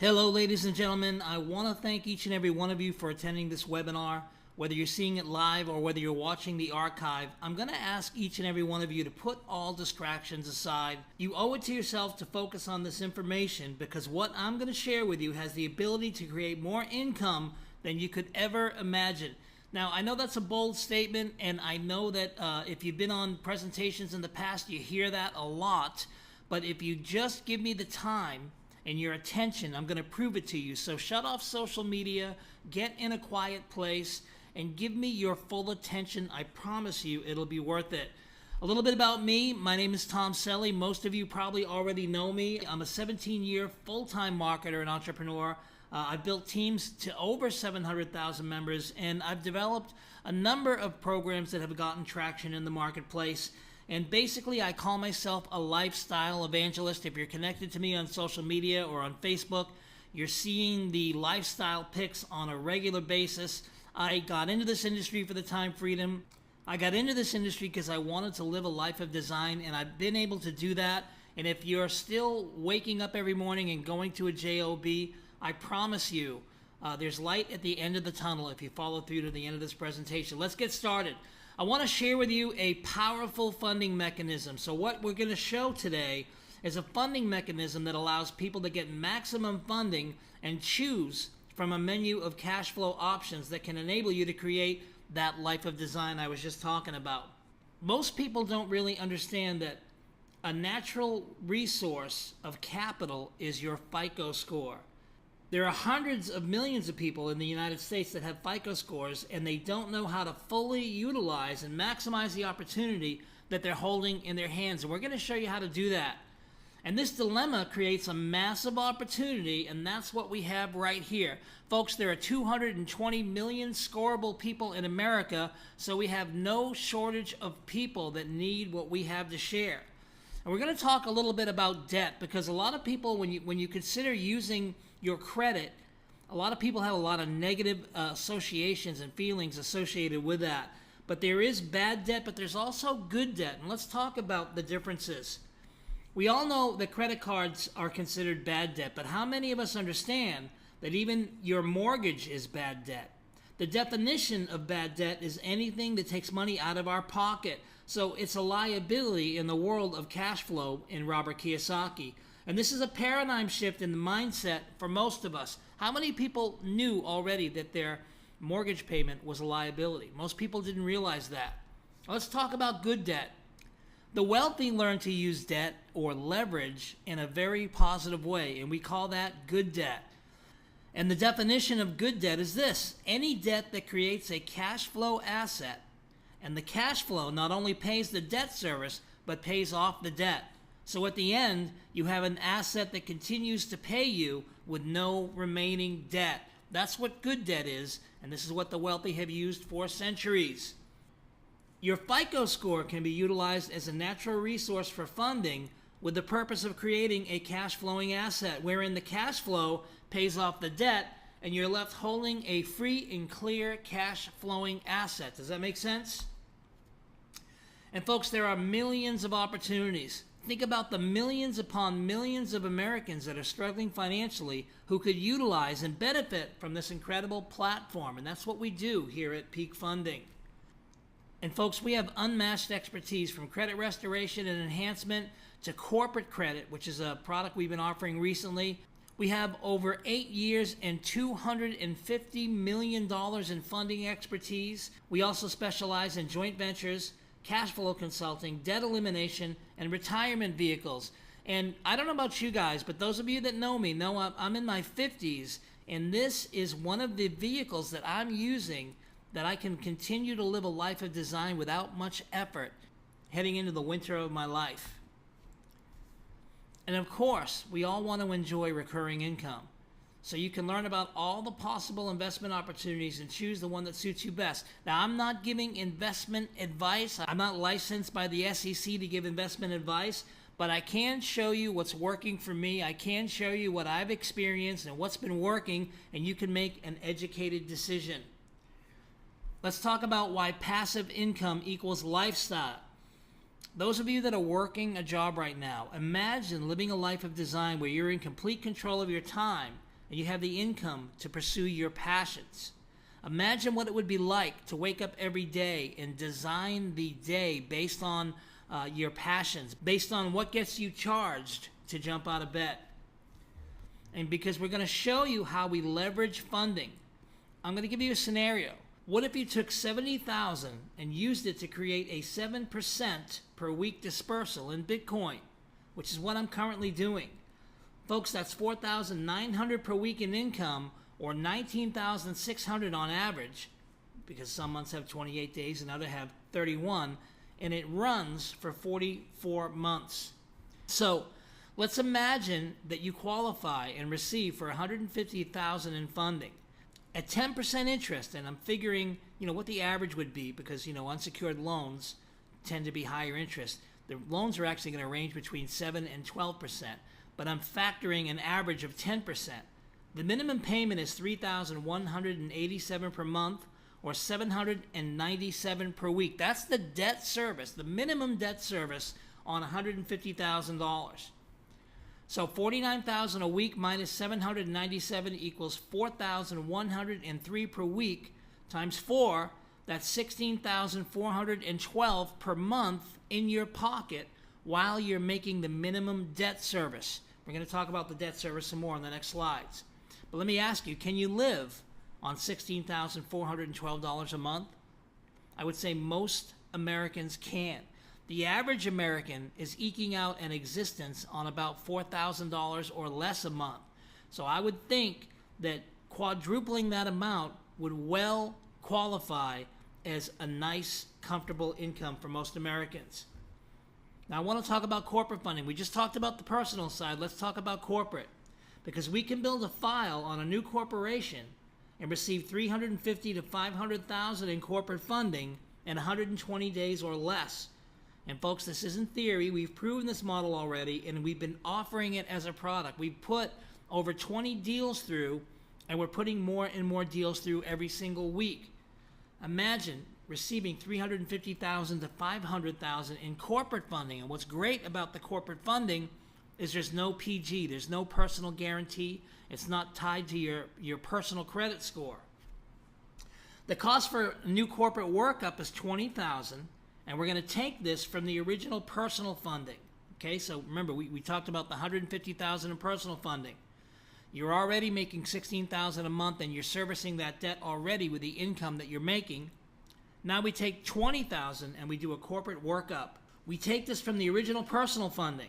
Hello, ladies and gentlemen. I want to thank each and every one of you for attending this webinar. Whether you're seeing it live or whether you're watching the archive, I'm going to ask each and every one of you to put all distractions aside. You owe it to yourself to focus on this information because what I'm going to share with you has the ability to create more income than you could ever imagine. Now, I know that's a bold statement, and I know that if you've been on presentations in the past, you hear that a lot. But if you just give me the time and your attention, I'm going to prove it to you. So shut off social media, get in a quiet place, and give me your full attention. I promise you it'll be worth it. A little bit about me. My name is Tom Selly. Most of you probably already know me. I'm a 17-year full-time marketer and entrepreneur. I've built teams to over 700,000 members, and I've developed a number of programs that have gotten traction in the marketplace. And basically, I call myself a lifestyle evangelist. If you're connected to me on social media or on Facebook, you're seeing the lifestyle pics on a regular basis. I got into this industry for the time freedom. I got into this industry because I wanted to live a life of design, and I've been able to do that. And if you're still waking up every morning and going to a job, I promise you there's light at the end of the tunnel if you follow through to the end of this presentation. Let's get started. I want to share with you a powerful funding mechanism. So what we're going to show today is a funding mechanism that allows people to get maximum funding and choose from a menu of cash flow options that can enable you to create that life of design I was just talking about. Most people don't really understand that a natural resource of capital is your FICO score. There are hundreds of millions of people in the United States that have FICO scores, and they don't know how to fully utilize and maximize the opportunity that they're holding in their hands. And we're going to show you how to do that. And this dilemma creates a massive opportunity, and that's what we have right here. Folks, there are 220 million scoreable people in America, so we have no shortage of people that need what we have to share. And we're going to talk a little bit about debt, because a lot of people, when you consider using your credit, a lot of people have a lot of negative associations and feelings associated with that. But there is bad debt, but there's also good debt. And let's talk about the differences. We all know that credit cards are considered bad debt, but how many of us understand that even your mortgage is bad debt? The definition of bad debt is anything that takes money out of our pocket. So it's a liability in the world of cash flow in Robert Kiyosaki. And this is a paradigm shift in the mindset for most of us. How many people knew already that their mortgage payment was a liability? Most people didn't realize that. Let's talk about good debt. The wealthy learn to use debt or leverage in a very positive way, and we call that good debt. And the definition of good debt is this: any debt that creates a cash flow asset, and the cash flow not only pays the debt service, but pays off the debt. So at the end, you have an asset that continues to pay you with no remaining debt. That's what good debt is, and this is what the wealthy have used for centuries. Your FICO score can be utilized as a natural resource for funding with the purpose of creating a cash flowing asset, wherein the cash flow pays off the debt and you're left holding a free and clear cash flowing asset. Does that make sense? And folks, there are millions of opportunities. Think about the millions upon millions of Americans that are struggling financially who could utilize and benefit from this incredible platform. And that's what we do here at Peak Funding. And folks, we have unmatched expertise from credit restoration and enhancement to corporate credit, which is a product we've been offering recently. We have over 8 years and $250 million in funding expertise. We also specialize in joint ventures, cash flow consulting, debt elimination, and retirement vehicles. And I don't know about you guys, but those of you that know me know I'm in my 50s, and this is one of the vehicles that I'm using that I can continue to live a life of design without much effort heading into the winter of my life. And of course, we all want to enjoy recurring income. So you can learn about all the possible investment opportunities and choose the one that suits you best. Now, I'm not giving investment advice. I'm not licensed by the SEC to give investment advice, but I can show you what's working for me. I can show you what I've experienced and what's been working, and you can make an educated decision. Let's talk about why passive income equals lifestyle. Those of you that are working a job right now, imagine living a life of design where you're in complete control of your time and you have the income to pursue your passions. Imagine what it would be like to wake up every day and design the day based on your passions, based on what gets you charged to jump out of bed. And because we're going to show you how we leverage funding, I'm going to give you a scenario. What if you took $70,000 and used it to create a 7% per week dispersal in Bitcoin, which is what I'm currently doing? Folks, that's $4,900 per week in income, or $19,600 on average, because some months have 28 days and others have 31, and it runs for 44 months. So let's imagine that you qualify and receive for $150,000 in funding at 10% interest, and I'm figuring, what the average would be, because, unsecured loans tend to be higher interest. The loans are actually going to range between 7 and 12%, but I'm factoring an average of 10%. The minimum payment is $3,187 per month, or $797 per week. That's the debt service, the minimum debt service on $150,000. So $49,000 a week minus $797 equals $4,103 per week times 4. That's $16,412 per month in your pocket while you're making the minimum debt service. We're going to talk about the debt service some more in the next slides. But let me ask you, can you live on $16,412 a month? I would say most Americans can. The average American is eking out an existence on about $4,000 or less a month. So I would think that quadrupling that amount would well qualify as a nice, comfortable income for most Americans. Now, I want to talk about corporate funding. We just talked about the personal side. Let's talk about corporate. Because we can build a file on a new corporation and receive $350,000 to $500,000 in corporate funding in 120 days or less. And folks, this isn't theory. We've proven this model already, and we've been offering it as a product. We've put over 20 deals through, and we're putting more and more deals through every single week. Imagine receiving $350,000 to $500,000 in corporate funding. And what's great about the corporate funding is there's no PG, there's no personal guarantee. It's not tied to your personal credit score. The cost for a new corporate workup is $20,000, and we're going to take this from the original personal funding. Okay, so remember, we talked about the $150,000 in personal funding. You're already making $16,000 a month, and you're servicing that debt already with the income that you're making. Now we take $20,000 and we do a corporate workup. We take this from the original personal funding.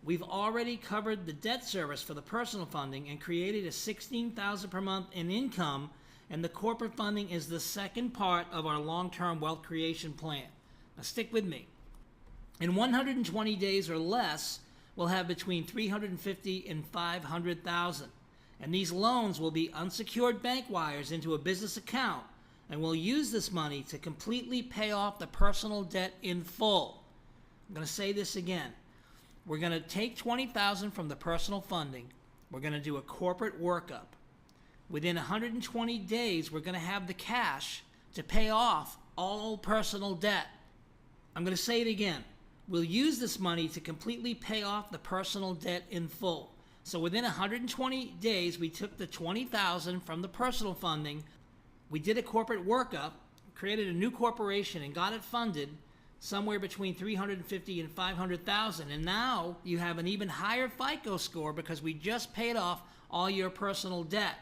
We've already covered the debt service for the personal funding and created a $16,000 per month in income, and the corporate funding is the second part of our long-term wealth creation plan. Now stick with me. In 120 days or less, we'll have between $350,000 and $500,000, and these loans will be unsecured bank wires into a business account, and we'll use this money to completely pay off the personal debt in full. I'm going to say this again. We're going to take $20,000 from the personal funding. We're going to do a corporate workup. Within 120 days, we're going to have the cash to pay off all personal debt. I'm going to say it again. We'll use this money to completely pay off the personal debt in full. So within 120 days, we took the $20,000 from the personal funding. We did a corporate workup, created a new corporation, and got it funded somewhere between $350,000 and $500,000, and now you have an even higher FICO score because we just paid off all your personal debt.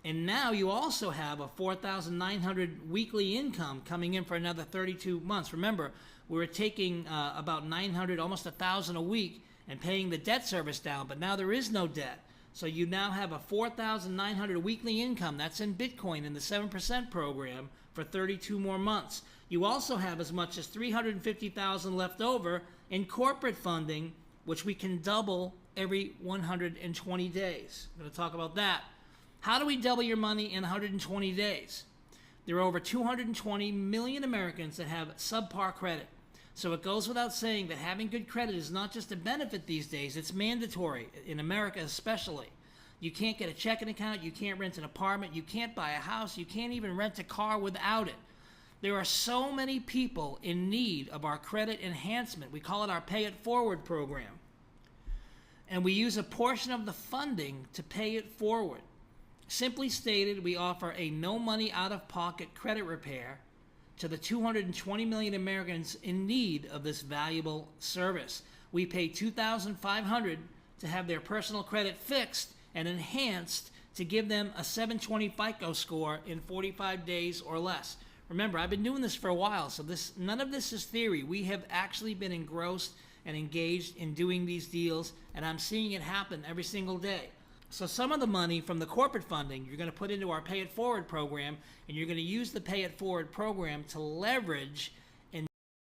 And now you also have a $4,900 weekly income coming in for another 32 months. Remember, we were taking about $900, almost $1,000 a week, and paying the debt service down, but now there is no debt. So you now have a $4,900 weekly income. That's in Bitcoin in the 7% program for 32 more months. You also have as much as $350,000 left over in corporate funding, which we can double every 120 days. I'm going to talk about that. How do we double your money in 120 days? There are over 220 million Americans that have subpar credit. So it goes without saying that having good credit is not just a benefit these days, it's mandatory, in America especially. You can't get a checking account, you can't rent an apartment, you can't buy a house, you can't even rent a car without it. There are so many people in need of our credit enhancement. We call it our Pay It Forward program. and we use a portion of the funding to pay it forward. Simply stated, we offer a no money out-of-pocket credit repair to the 220 million Americans in need of this valuable service. We pay $2,500 to have their personal credit fixed and enhanced to give them a 720 FICO score in 45 days or less. Remember, I've been doing this for a while, so none of this is theory. We have actually been engrossed and engaged in doing these deals, and I'm seeing it happen every single day. So some of the money from the corporate funding you're going to put into our Pay It Forward program, and you're going to use the Pay It Forward program to leverage